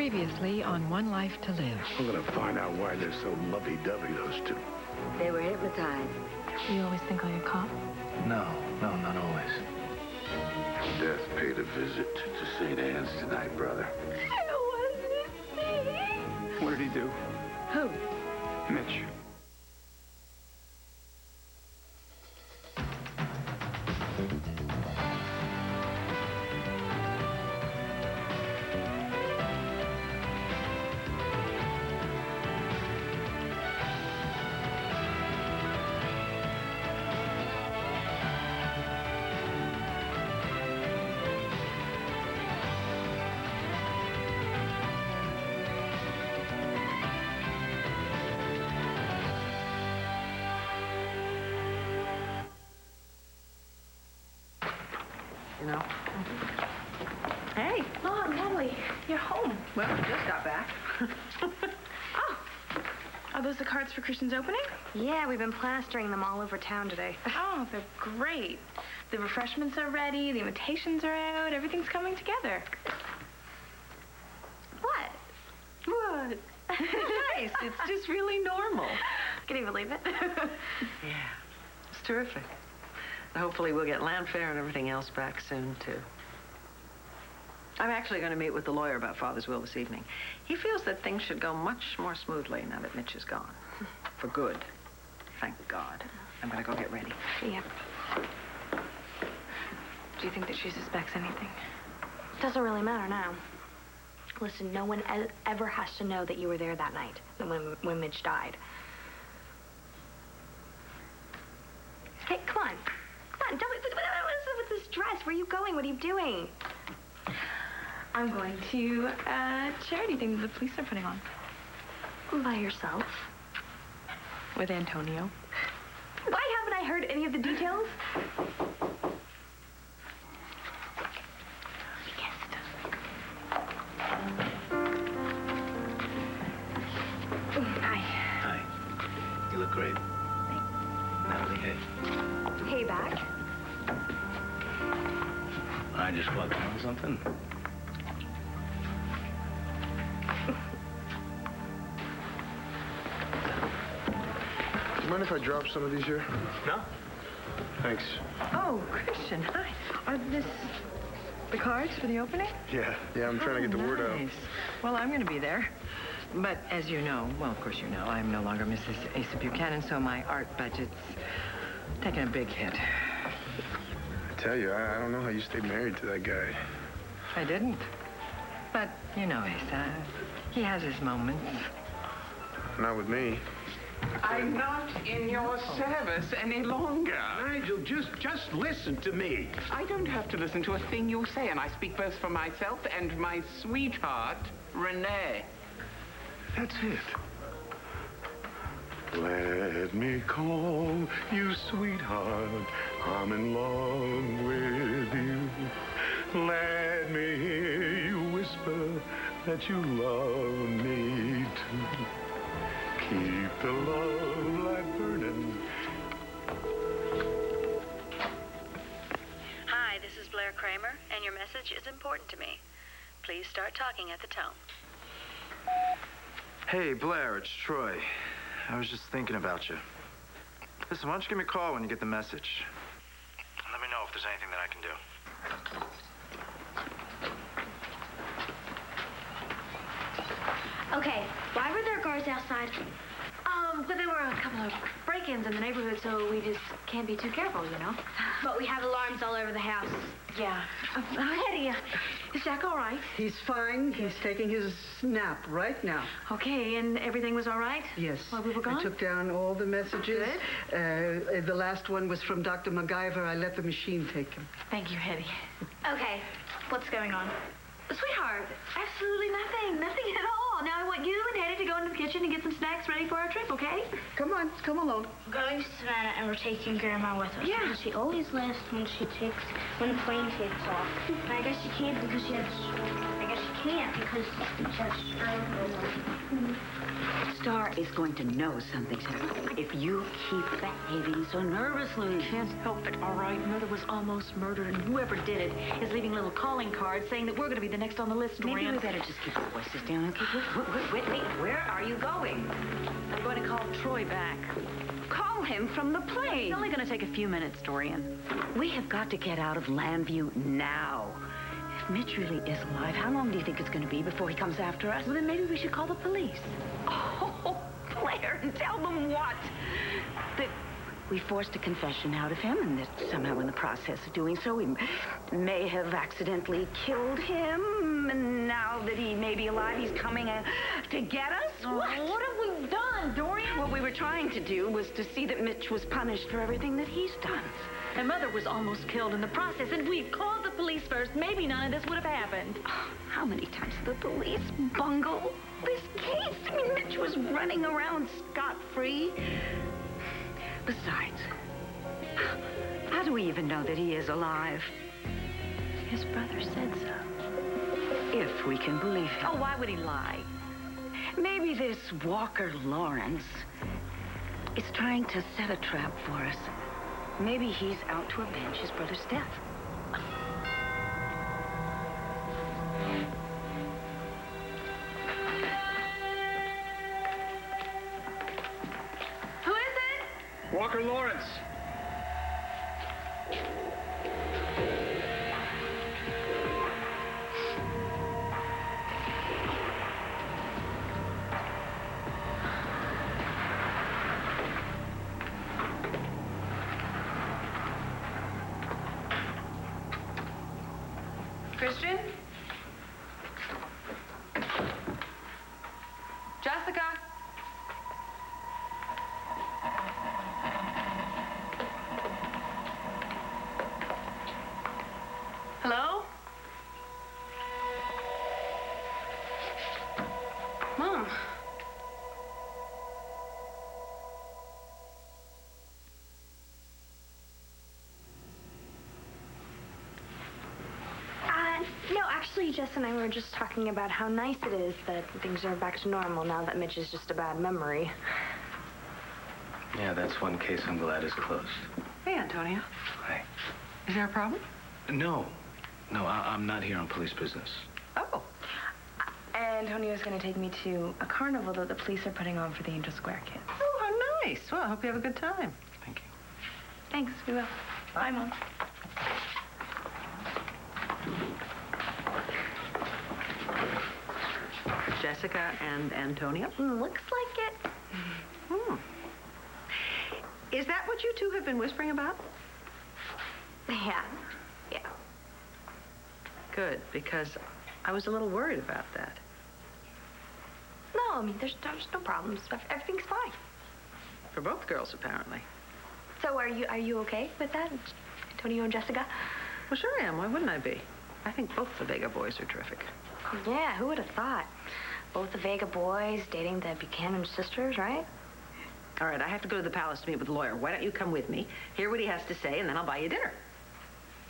Previously on One Life to Live. I'm gonna find out why they're so lovey-dovey, those two. They were hypnotized. You always think like a cop? No, not always. Death paid a visit to St. Anne's tonight, brother. It wasn't me. What did he do? Who? Mitch. You know? Hey. Oh, Natalie, you're home. Well, I just got back. Oh. Are those the cards for Christian's opening? Yeah, we've been plastering them all over town today. Oh, they're great. The refreshments are ready, the invitations are out, everything's coming together. What? What? Nice. It's just really normal. Can you believe it? Yeah. It's terrific. Hopefully we'll get land fair and everything else back soon, too. I'm actually going to meet with the lawyer about Father's will this evening. He feels that things should go much more smoothly now that Mitch is gone. For good. Thank God. I'm going to go get ready. Yeah. Do you think that she suspects anything? Doesn't really matter now. Listen, no one ever has to know that you were there that night when Mitch died. Hey, come on. Come on, tell me, what's this dress? Where are you going? What are you doing? I'm going to a charity thing that the police are putting on. By yourself? With Antonio. Why haven't I heard any of the details? You guessed. Hi. Hi. You look great. Natalie, hey. Hey, back. I just walked on something. Do you mind if I drop some of these here? No? Thanks. Oh, Christian, hi. Are this the cards for the opening? Yeah, I'm trying to get the word out. Nice. Well, I'm going to be there. But as you know, well, of course you know, I'm no longer Mrs. Asa Buchanan, so my art budget's taking a big hit. I tell you, I don't know how you stayed married to that guy. I didn't. But, you know, Asa, he has his moments. Not with me. I'm not in your service any longer. Nigel, just listen to me. I don't have to listen to a thing you say, and I speak both for myself and my sweetheart, Renee. That's it. Let me call you sweetheart. I'm in love with you. Let me hear you whisper that you love me too. Keep the love light burning. Hi, this is Blair Kramer, and your message is important to me. Please start talking at the tone. Hey, Blair, it's Troy. I was just thinking about you. Listen, why don't you give me a call when you get the message? Let me know if there's anything that I can do. Okay, why were there guards outside? Well, there were a couple of break-ins in the neighborhood, so we just can't be too careful, you know? But we have alarms all over the house. Yeah. Hetty, is Jack all right? He's fine. He's taking his nap right now. Okay, and everything was all right? Yes. While we were gone? I took down all the messages. The last one was from Dr. MacGyver. I let the machine take him. Thank you, Hetty. Okay, what's going on? Sweetheart, absolutely nothing. Nothing at all. Now I want you and Hetty to go into the kitchen and get some snacks ready for our trip, okay? Come on, come along. We're going to Savannah and we're taking Grandma with us. Yeah. She always laughs when the plane takes off. And I guess she can't because she has. I guess she can't because just... Star is going to know something's happening if you keep behaving so nervously. Can't help it, all right? Mother was almost murdered, and whoever did it is leaving little calling cards saying that we're going to be the next on the list. Maybe Duran. we better just keep our voices down. Okay, wait. Where are you going? I'm going to call Troy back. Call him from the plane. It's only going to take a few minutes, Dorian. We have got to get out of Landview now. If Mitch really is alive, how long do you think it's going to be before he comes after us? Well, then maybe we should call the police. Oh, Claire, and tell them what? That we forced a confession out of him, and that somehow in the process of doing so, we may have accidentally killed him. And now that he may be alive, he's coming to get us? What have we done, Dorian? What we were trying to do was to see that Mitch was punished for everything that he's done. And Mother was almost killed in the process, and we called the police first. Maybe none of this would have happened. How many times did the police bungle this case? I mean, Mitch was running around scot-free. Besides, how do we even know that he is alive? His brother said so. If we can believe him. Oh, why would he lie? Maybe this Walker Lawrence is trying to set a trap for us. Maybe he's out to avenge his brother's death. Who is it? Walker Lawrence. Christian? Jessica? Hello? Mom? No, actually, Jess and I were just talking about how nice it is that things are back to normal now that Mitch is just a bad memory. Yeah, that's one case I'm glad is closed. Hey, Antonio. Hi. Is there a problem? No, I'm not here on police business. Oh. Antonio's going to take me to a carnival that the police are putting on for the Angel Square kids. Oh, how nice. Well, I hope you have a good time. Thank you. Thanks, we will. Bye, Mom. Jessica and Antonio? Looks like it. Is that what you two have been whispering about? Yeah. Good, because I was a little worried about that. No, I mean, there's no problems. Everything's fine. For both girls, apparently. So are you okay with that, Antonio and Jessica? Well, sure I am. Why wouldn't I be? I think both the Vega boys are terrific. Yeah, who would have thought? Both the Vega boys dating the Buchanan sisters, right? All right, I have to go to the palace to meet with the lawyer. Why don't you come with me, hear what he has to say, and then I'll buy you dinner.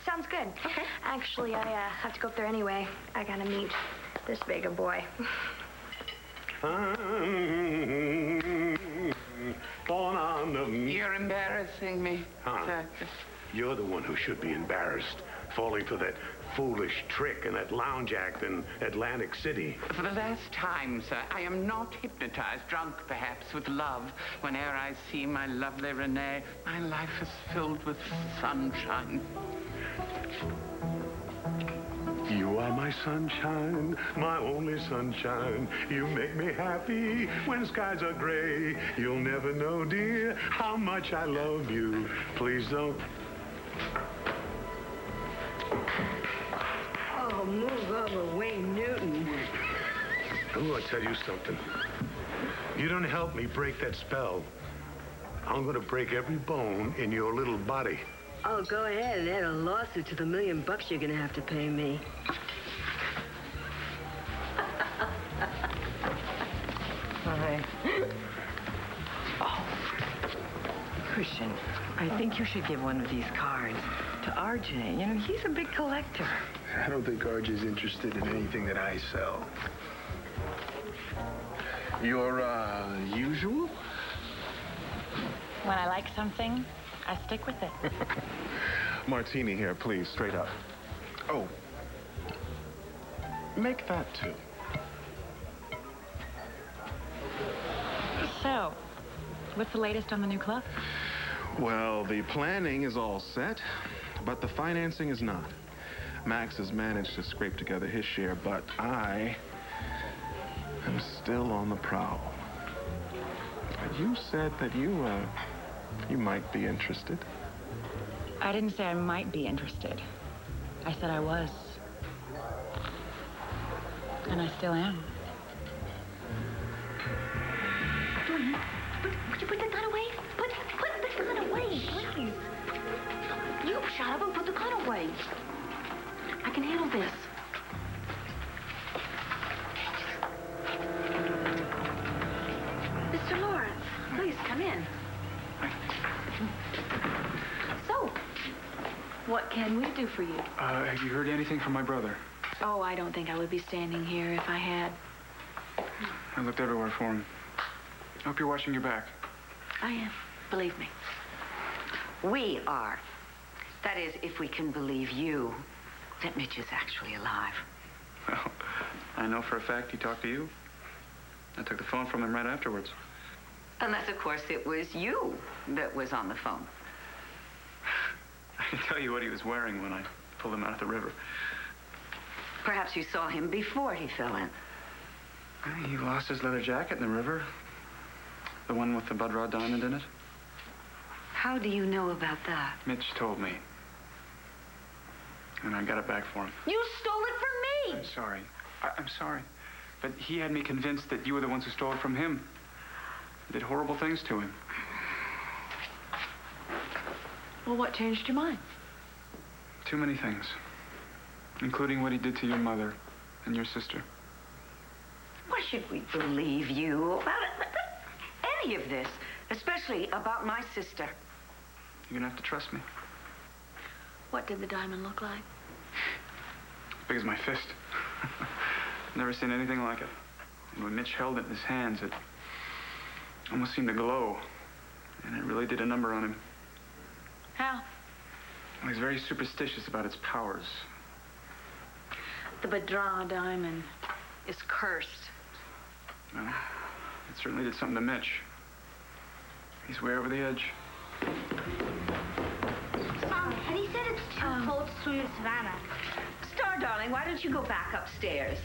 Sounds good. Okay. Actually, I have to go up there anyway. I gotta meet this Vega boy. You're embarrassing me. Huh? You're the one who should be embarrassed, falling for that foolish trick and that lounge act in Atlantic City. For the last time, sir, I am not hypnotized, drunk perhaps with love. Whene'er I see my lovely Renee, my life is filled with sunshine. You are my sunshine, my only sunshine. You make me happy when skies are gray. You'll never know, dear, how much I love you. Please don't. Oh, move over, Wayne Newton. I'm going to tell you something. You don't help me break that spell, I'm going to break every bone in your little body. Oh, go ahead and add a lawsuit to the $1 million you're gonna have to pay me. Hi. Oh. Christian, I think you should give one of these cards to RJ. You know, he's a big collector. I don't think Archie's interested in anything that I sell. Your, usual? When I like something, I stick with it. Martini here, please, straight up. Oh. Make that too. So, what's the latest on the new club? Well, the planning is all set, but the financing is not. Max has managed to scrape together his share, but I am still on the prowl. You said that you might be interested. I didn't say I might be interested. I said I was. And I still am. Would you put the gun away? Put the gun away, please. You shut up and put the gun away. I can handle this. Mr. Lawrence, please come in. So, what can we do for you? Have you heard anything from my brother? Oh, I don't think I would be standing here if I had. I looked everywhere for him. I hope you're watching your back. I am. Believe me. We are. That is, if we can believe you that Mitch is actually alive. Well, I know for a fact he talked to you. I took the phone from him right afterwards. Unless, of course, it was you that was on the phone. I can tell you what he was wearing when I pulled him out of the river. Perhaps you saw him before he fell in. He lost his leather jacket in the river. The one with the Bud Rod diamond in it. How do you know about that? Mitch told me. And I got it back for him. You stole it from me! I'm sorry. I'm sorry. But he had me convinced that you were the ones who stole it from him. Did horrible things to him. Well, what changed your mind? Too many things. Including what he did to your mother and your sister. Why should we believe you about any of this? Especially about my sister. You're gonna have to trust me. What did the diamond look like? As big as my fist. Never seen anything like it. And when Mitch held it in his hands, it almost seemed to glow. And it really did a number on him. How? He's very superstitious about its powers. The Badra diamond is cursed. Well, it certainly did something to Mitch. He's way over the edge. He said it's too cold to swim in Savannah. Star, darling, why don't you go back upstairs?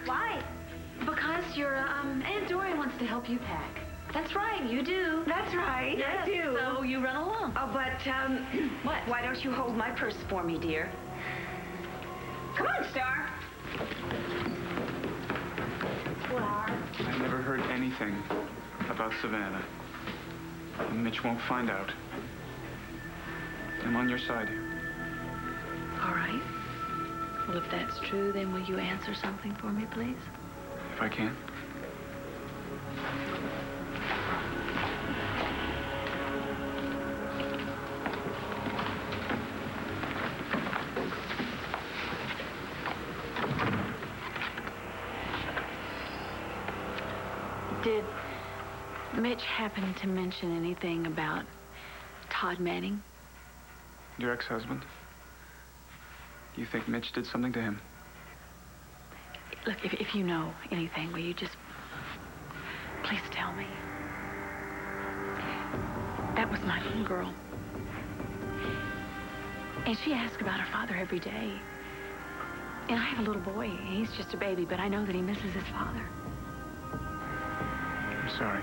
Why? Because your Aunt Dory wants to help you pack. That's right, you do. That's right, Yes, I do. so you run along. Oh, but, What? why don't you hold my purse for me, dear? Come on, Star. I never heard anything about Savannah. And Mitch won't find out. I'm on your side. All right. Well, if that's true, then will you answer something for me, please? If I can. Did Mitch happen to mention anything about Todd Manning? Your ex-husband? You think Mitch did something to him? Look, if you know anything, will you just please tell me? That was my little girl. And she asks about her father every day. And I have a little boy. He's just a baby, but I know that he misses his father. I'm sorry.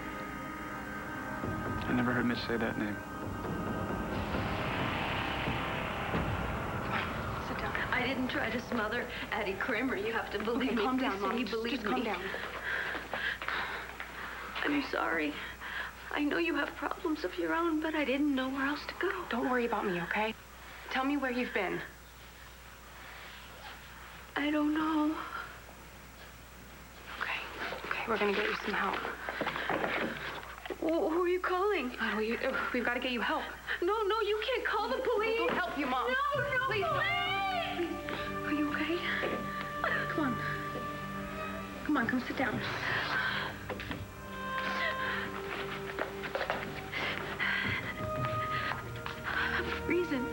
I never heard Mitch say that name. Sit down. I didn't try to smother Addie Kramer. You have to believe me. Calm down, Please Mom. say you believe Just calm me. down. I'm sorry. I know you have problems of your own, but I didn't know where else to go. Don't worry about me, okay? Tell me where you've been. I don't know. Okay, we're gonna get you some help. Who are you calling? We've got to get you help. No, you can't call the police. We'll help you, Mom. No, Please. please. okay? Come on. Come on, come sit down. I'm freezing.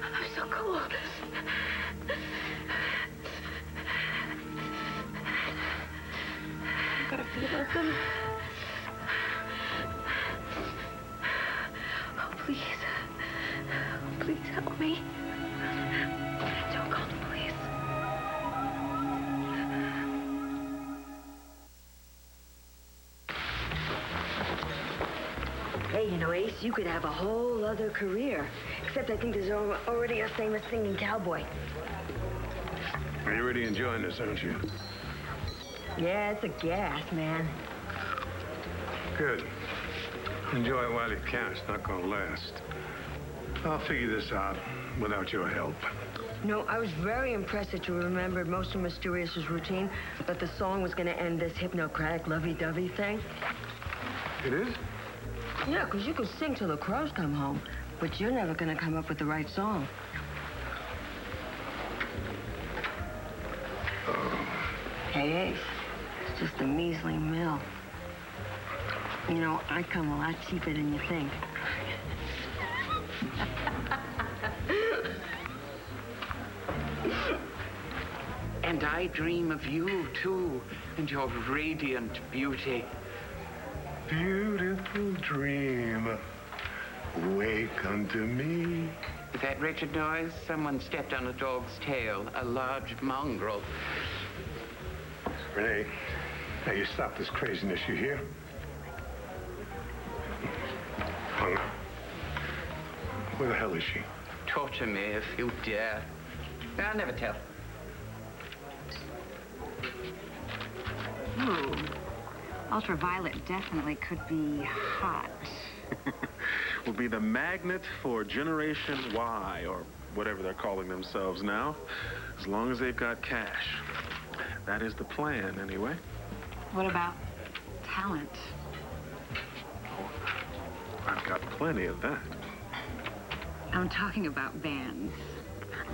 I'm so cold. I've got a fever. Oh, please. Please help me. Don't call the police. Hey, you know, Ace, you could have a whole other career. Except I think there's already a famous singing cowboy. You're really enjoying this, aren't you? Yeah, it's a gas, man. Good. Enjoy it while you can. It's not going to last. I'll figure this out without your help. No, I was very impressed that you remembered most of Mysterious's routine, but the song was going to end this hypnocratic lovey-dovey thing. It is? Yeah, because you could sing till the crows come home, but you're never going to come up with the right song. Oh. Hey, Ace, it's just a measly mill. You know, I come a lot cheaper than you think. And I dream of you, too, and your radiant beauty. Beautiful dream, wake unto me. With that wretched noise, someone stepped on a dog's tail, a large mongrel. Renee, now you stop this craziness, you hear? Hung. Where the hell is she? Torture me if you dare. I'll never tell. Ooh. Ultraviolet definitely could be hot. Will be the magnet for Generation Y, or whatever they're calling themselves now, as long as they've got cash. That is the plan, anyway. What about talent? I've got plenty of that. I'm talking about bands.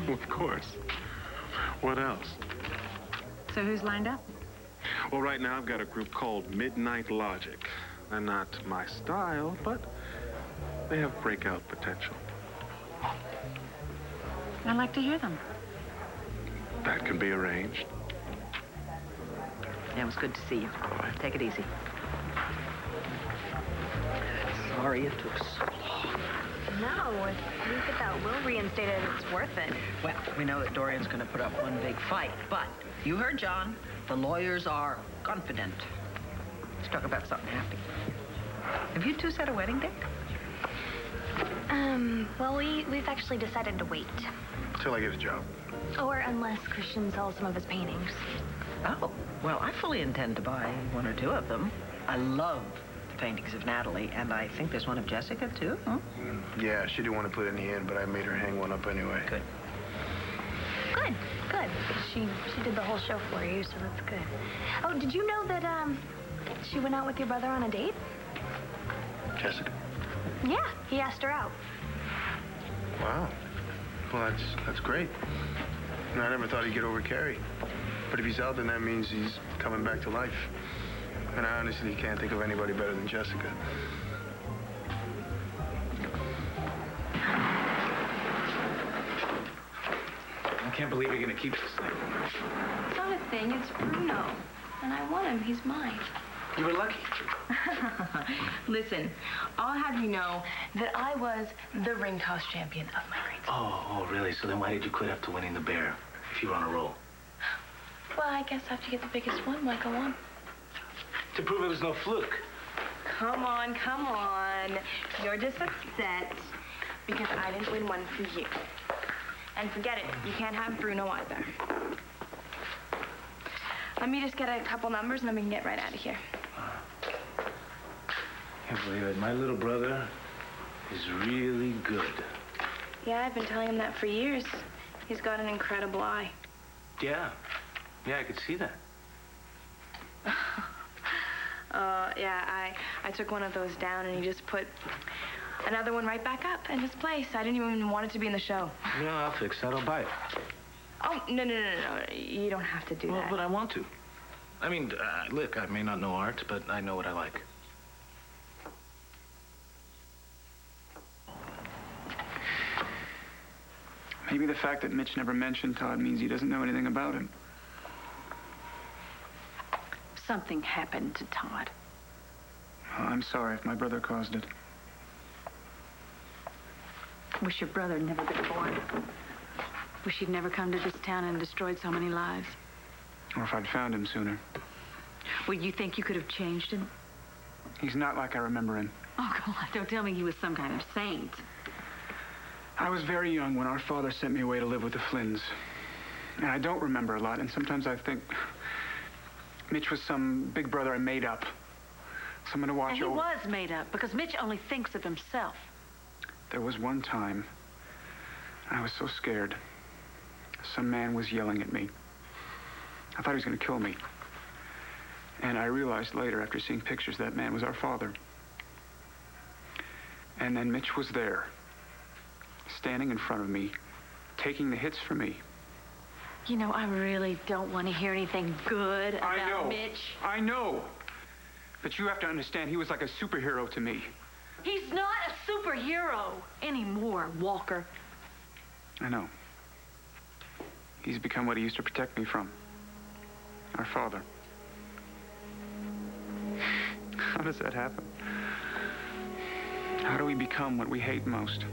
Of course. What else? So who's lined up? Well, right now I've got a group called Midnight Logic. They're not my style, but they have breakout potential. I'd like to hear them. That can be arranged. Yeah, it was good to see you. Take it easy. Sorry it took so long. No, if we get that will reinstated, it's worth it. Well, we know that Dorian's going to put up one big fight, but you heard John. The lawyers are confident. Let's talk about something happy. Have you two set a wedding date? Well, we've actually decided to wait. Till I get a job. Or unless Christian sells some of his paintings. Oh, well, I fully intend to buy one or two of them. I love the paintings of Natalie, and I think there's one of Jessica, too. Huh? Yeah, she didn't want to put any in, but I made her hang one up anyway. Good. Good, good. She did the whole show for you, so that's good. Oh, did you know that, she went out with your brother on a date? Jessica? Yeah, he asked her out. Wow. Well, that's great. I never thought he'd get over Carrie. But if he's out, then that means he's coming back to life. And I honestly can't think of anybody better than Jessica. I can't believe you're gonna keep this thing. It's not a thing, it's Bruno. And I want him, he's mine. You were lucky. Listen, I'll have you know that I was the ring toss champion of my grade school. Oh, really? So then why did you quit after winning the bear if you were on a roll? Well, I guess I have to get the biggest one, why go on? To prove it was no fluke. Come on, come on. You're just upset because I didn't win one for you. And forget it, you can't have Bruno either. Let me just get a couple numbers and then we can get right out of here. Can't believe it. My little brother is really good. Yeah, I've been telling him that for years. He's got an incredible eye. Yeah. Yeah, I could see that. Yeah, I took one of those down and he just put another one right back up in its place. I didn't even want it to be in the show. Yeah, I'll fix that. I'll buy it. Oh, no. You don't have to do Well, that. but I want to. I mean, look, I may not know art, but I know what I like. Maybe the fact that Mitch never mentioned Todd means he doesn't know anything about him. Something happened to Todd. Well, I'm sorry if my brother caused it. Wish your brother had never been born. Wish he'd never come to this town and destroyed so many lives. Or if I'd found him sooner. Well, you think you could have changed him? He's not like I remember him. Oh, come on. Don't tell me he was some kind of saint. I was very young when our father sent me away to live with the Flynns. And I don't remember a lot, and sometimes I think Mitch was some big brother I made up. Someone to watch And he over. was made up, because Mitch only thinks of himself. There was one time I was so scared. Some man was yelling at me. I thought he was going to kill me. And I realized later, after seeing pictures, that man was our father. And then Mitch was there, standing in front of me, taking the hits for me. You know, I really don't want to hear anything good about I know. Mitch. I know. But you have to understand, he was like a superhero to me. He's not a superhero anymore, Walker. I know. He's become what he used to protect me from. Our father. How does that happen? How do we become what we hate most?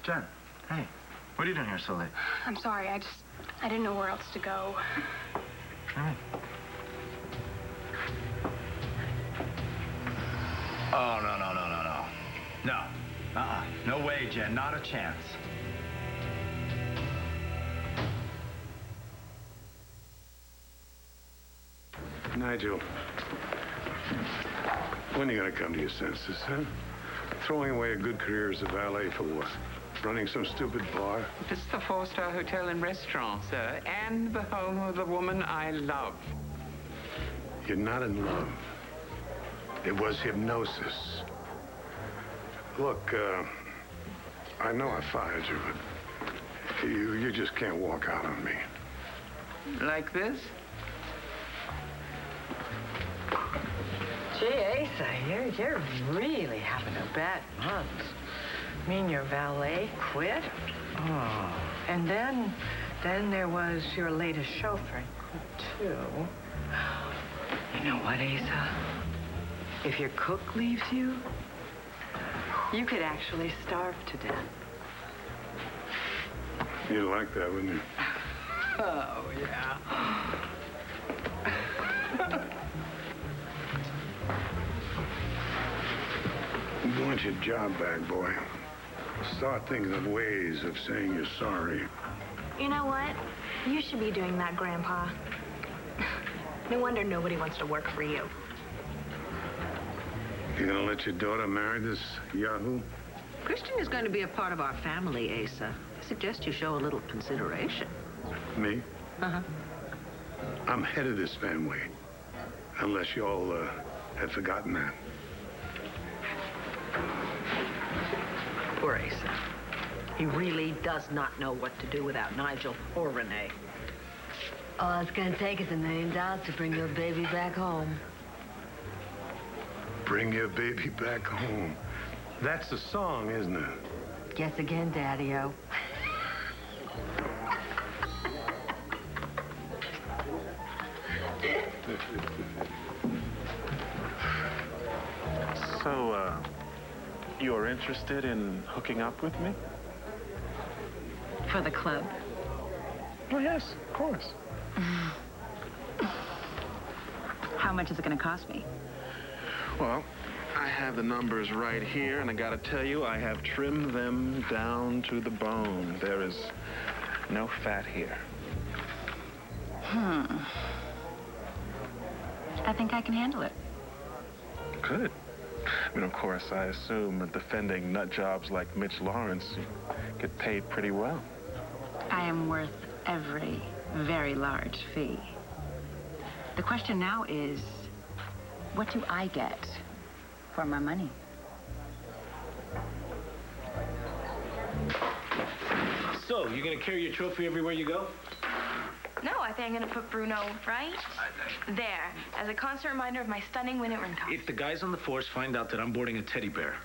Jen, hey, what are you doing here so late? I'm sorry. I didn't know where else to go. All right. Oh, no. No. No way, Jen. Not a chance. Nigel, when are you going to come to your senses, huh? Throwing away a good career as a valet for what? Running some stupid bar? This is the four-star hotel and restaurant, sir, and the home of the woman I love. You're not in love. It was hypnosis. Look, I know I fired you, but you just can't walk out on me. Like this? Gee, Asa, you're really having a bad month. I mean, your valet quit? Oh. And then there was your latest chauffeur quit, too. You know what, Asa? If your cook leaves you, you could actually starve to death. You'd like that, wouldn't you? Oh, yeah. You want your job back, boy. Start thinking of ways of saying you're sorry. You know what? You should be doing that, Grandpa. No wonder nobody wants to work for you. You gonna let your daughter marry this yahoo? Christian is going to be a part of our family, Asa. I suggest you show a little consideration. Me? Uh-huh. I'm head of this family. Unless you all had forgotten that. Poor Asa. He really does not know what to do without Nigel or Renee. All it's gonna take is $1 million to bring your baby back home. Bring your baby back home. That's the song, isn't it? Guess again, Daddy-O. So, you're interested in hooking up with me? For the club. Oh, yes, of course. How much is it going to cost me? Well, I have the numbers right here, and I gotta tell you, I have trimmed them down to the bone. There is no fat here. I think I can handle it. Good. I mean, of course, I assume that defending nut jobs like Mitch Lawrence get paid pretty well. I am worth every very large fee. The question now is, what do I get for my money? So, you gonna carry your trophy everywhere you go? No, I think I'm gonna put Bruno right there as a constant reminder of my stunning win at Rinkoff. If the guys on the force find out that I'm boarding a teddy bear.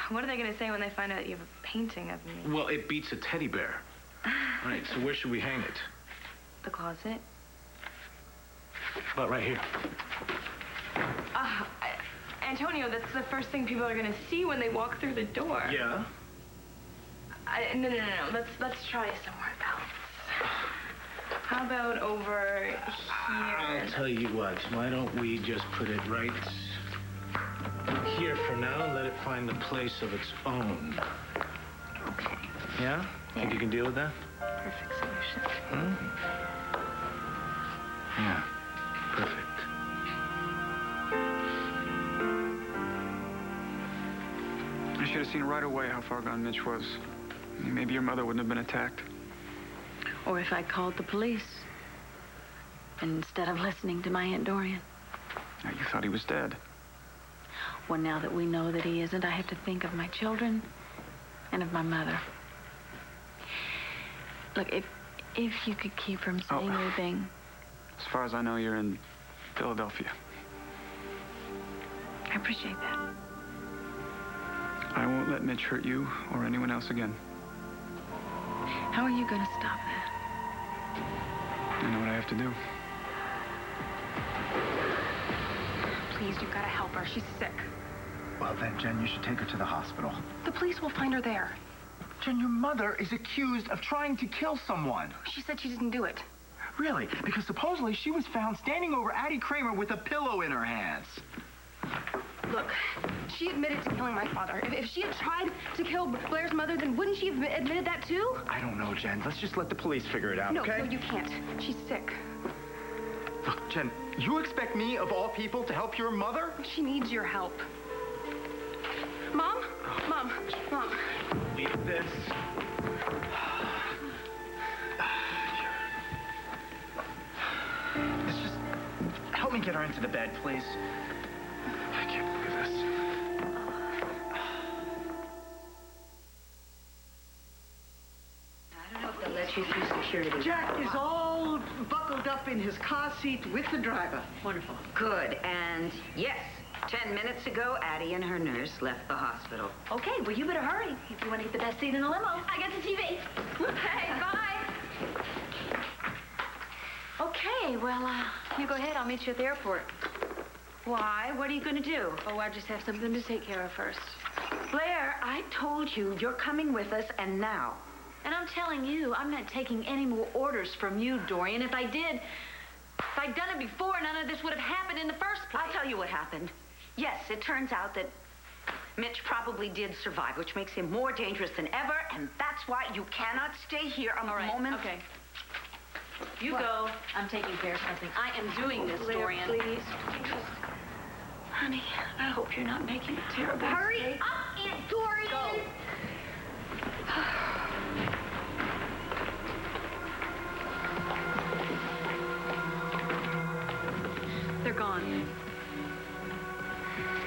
What are they gonna say when they find out you have a painting of me? Well, it beats a teddy bear. All right, so where should we hang it? The closet. About right here. Antonio, that's the first thing people are gonna see when they walk through the door. Yeah? No. Let's try somewhere else. How about over here? I'll tell you what, why don't we just put it right here for now and let it find a place of its own. Okay. Yeah? Think you can deal with that? Perfect solution. Hmm? Yeah, perfect. I should have seen right away how far gone Mitch was. Maybe your mother wouldn't have been attacked. Or if I called the police instead of listening to my Aunt Dorian. Now, you thought he was dead. Well, now that we know that he isn't, I have to think of my children and of my mother. Look, if you could keep from saying anything. As far as I know, you're in Philadelphia. I appreciate that. I won't let Mitch hurt you or anyone else again. How are you going to stop that? I know what I have to do. Please, you've got to help her. She's sick. Well, then, Jen, you should take her to the hospital. The police will find her there. Jen, your mother is accused of trying to kill someone. She said she didn't do it. Really? Because supposedly she was found standing over Addie Kramer with a pillow in her hands. Look, she admitted to killing my father. If she had tried to kill Blair's mother, then wouldn't she have admitted that too? I don't know, Jen. Let's just let the police figure it out, okay? No, you can't. She's sick. Look, Jen, you expect me, of all people, to help your mother? She needs your help. Mom? Mom. Leave this. Let's just help me get her into the bed, please. I can't believe this. I don't know if they'll let you through security. Jack is all buckled up in his car seat with the driver. Wonderful. Good. And yes, 10 minutes ago, Addie and her nurse left the hospital. Okay, well, you better hurry if you want to get the best seat in the limo. I get the TV. Okay, bye. Okay, well, you go ahead. I'll meet you at the airport. Why? What are you going to do? Oh, I just have something to take care of first. Blair, I told you you're coming with us, and now. And I'm telling you, I'm not taking any more orders from you, Dorian. If I'd done it before, none of this would have happened in the first place. I'll tell you what happened. Yes, it turns out that Mitch probably did survive, which makes him more dangerous than ever, and that's why you cannot stay here a moment. Okay. You go. I'm taking care of something. I am doing this, Blair, Dorian. please. Honey, I hope you're not making a terrible Hurry mistake. up, Aunt Dorian! Go. They're gone.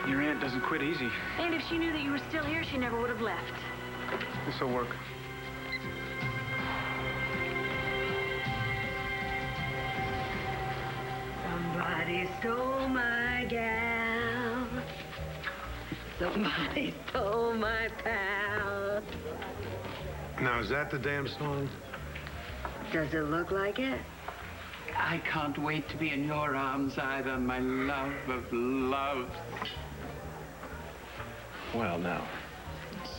Your aunt doesn't quit easy. And if she knew that you were still here, she never would have left. This'll work. Somebody stole my gal. Somebody stole my pal. Now, is that the damn song? Does it look like it? I can't wait to be in your arms either, my love of love. Well, now,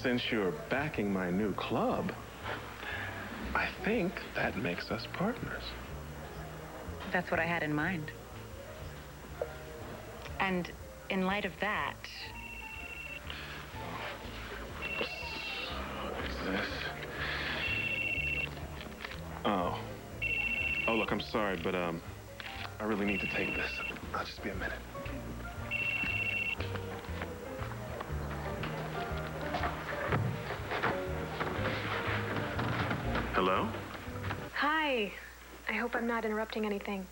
since you're backing my new club, I think that makes us partners. That's what I had in mind. And in light of that... What's this? Oh, look, I'm sorry, but, I really need to take this. I'll just be a minute. Hello? Hi. I hope I'm not interrupting anything.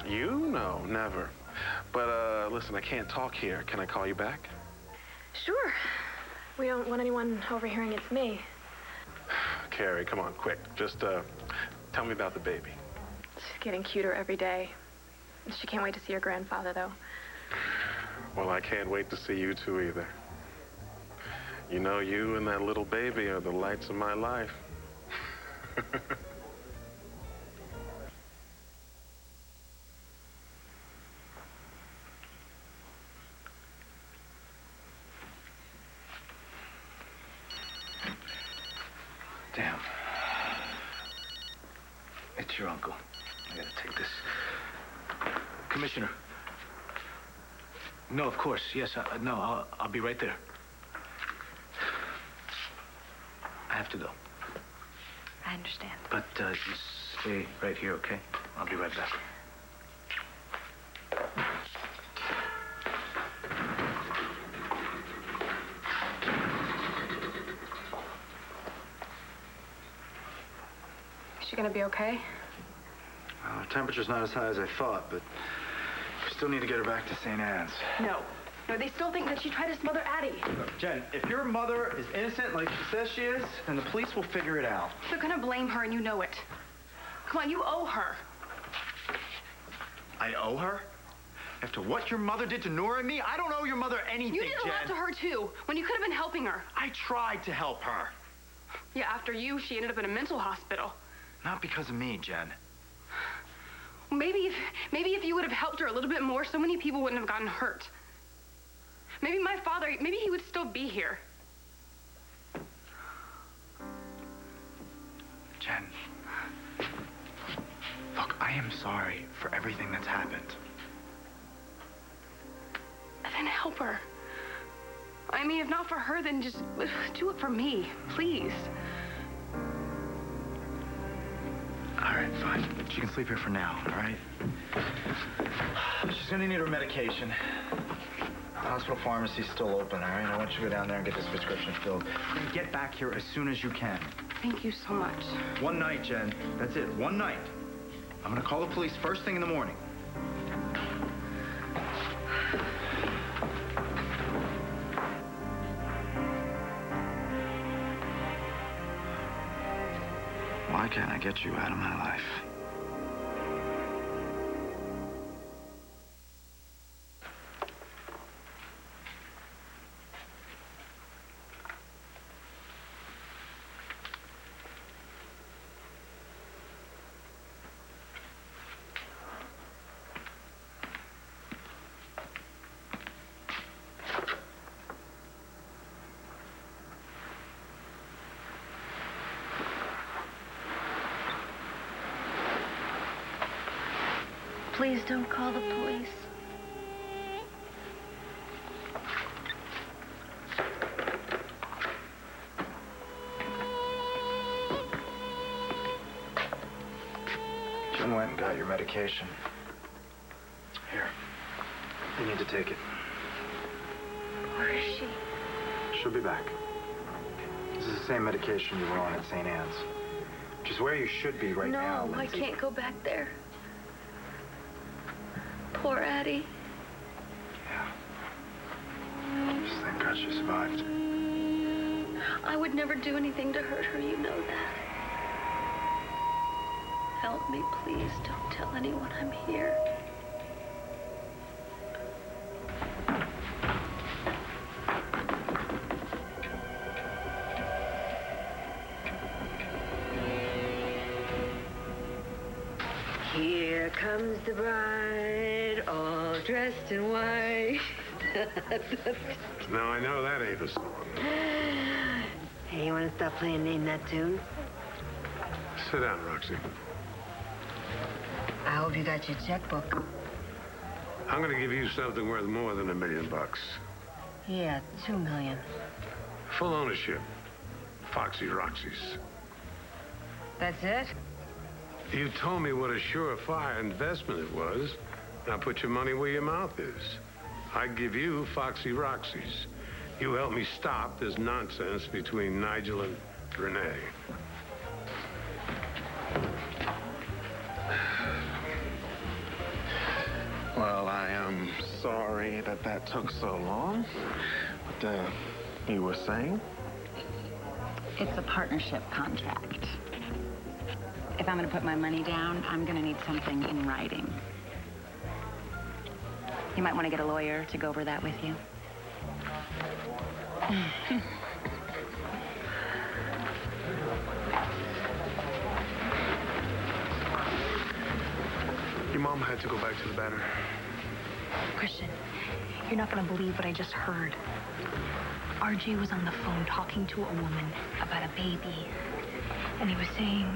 You? No, never. But, listen, I can't talk here. Can I call you back? Sure. We don't want anyone overhearing it's me. Carrie, come on, quick. Just, tell me about the baby. She's getting cuter every day. She can't wait to see her grandfather, though. Well, I can't wait to see you two either. You know, you and that little baby are the lights of my life. Damn. It's your uncle. I gotta take this. Commissioner. No, of course. Yes, no, I'll be right there. I have to go. I understand. But you stay right here, okay? I'll be right back. Is she gonna be okay? Well, her temperature's not as high as I thought, but we still need to get her back to St. Anne's. No. No, they still think that she tried to smother Addie. Jen, if your mother is innocent like she says she is, then the police will figure it out. They're gonna blame her, and you know it. Come on, you owe her. I owe her? After what your mother did to Nora and me, I don't owe your mother anything, You did a Jen. lot to her, too, when you could have been helping her. I tried to help her. Yeah, after you, she ended up in a mental hospital. Not because of me, Jen. Maybe if you would have helped her a little bit more, so many people wouldn't have gotten hurt. Maybe my father, maybe he would still be here. Jen, look, I am sorry for everything that's happened. And then help her. I mean, if not for her, then just do it for me, please. All right, fine. She can sleep here for now, all right? She's gonna need her medication. The hospital pharmacy's still open, all right? I want you to go down there and get this prescription filled. And get back here as soon as you can. Thank you so much. One night, Jen. That's it. One night. I'm gonna call the police first thing in the morning. Why can't I get you out of my life? Please don't call the police. Jen went and got your medication. Here. You need to take it. Where is she? She'll be back. This is the same medication you were on at St. Anne's. Which is where you should be right now, No, I Lindsay. can't go back there. Poor Addie. Just thank God she survived. I would never do anything to hurt her, you know that. Help me, please. Don't tell anyone I'm here. Here comes the bride, all dressed in white. Now, I know that ain't a song. Hey, you want to stop playing Name That Tune? Sit down, Roxy. I hope you got your checkbook. I'm gonna give you something worth more than $1 million. Yeah, $2 million. Full ownership. Foxy Roxy's. That's it? You told me what a surefire investment it was. Now put your money where your mouth is. I give you Foxy Roxy's. You help me stop this nonsense between Nigel and Renee. Well, I am sorry that took so long. But, you were saying? It's a partnership contract. If I'm going to put my money down, I'm going to need something in writing. You might want to get a lawyer to go over that with you. Your mom had to go back to the banner. Christian, you're not going to believe what I just heard. RJ was on the phone talking to a woman about a baby. And he was saying...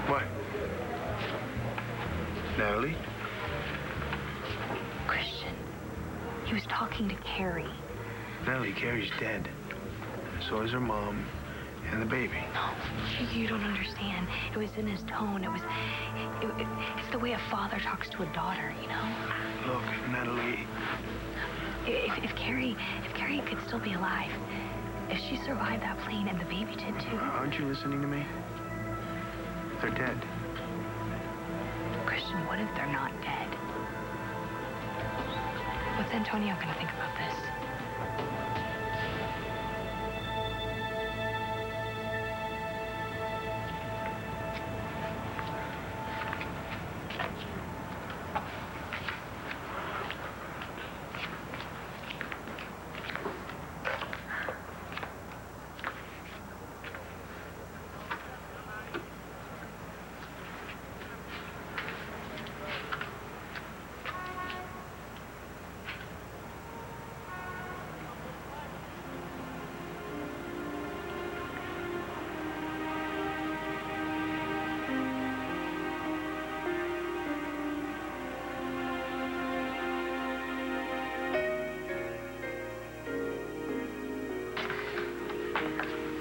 What? Natalie? Christian, he was talking to Carrie. Natalie, Carrie's dead. So is her mom and the baby. No, you don't understand. It was in his tone. It's the way a father talks to a daughter, you know? Look, Natalie. If Carrie could still be alive, if she survived that plane and the baby did too. Aren't you listening to me? They're dead. Christian, what if they're not dead? What's Antonio gonna think about this?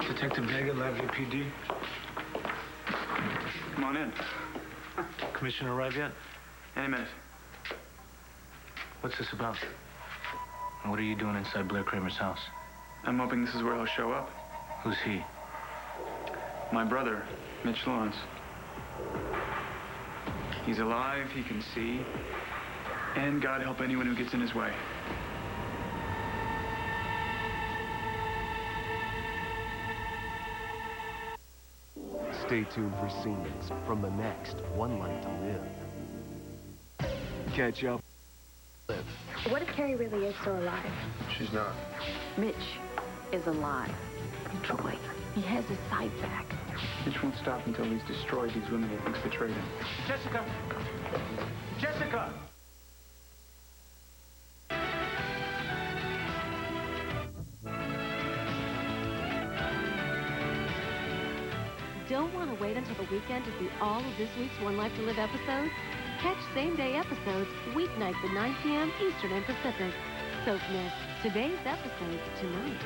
Detective Vega, LaVPD. Come on in. Commissioner arrived yet? Any minute. What's this about? And what are you doing inside Blair Kramer's house? I'm hoping this is where he'll show up. Who's he? My brother, Mitch Lawrence. He's alive, he can see, and God help anyone who gets in his way. Stay tuned for scenes from the next One Life to Live. Catch up. Live. What if Carrie really is still alive? She's not. Mitch is alive. And Troy, he has his sight back. Mitch won't stop until he's destroyed these women he thinks betrayed him. Jessica! Jessica! Don't want to wait until the weekend to see all of this week's One Life to Live episodes? Catch same-day episodes weeknights at 9 p.m. Eastern and Pacific. Don't miss today's episode tonight.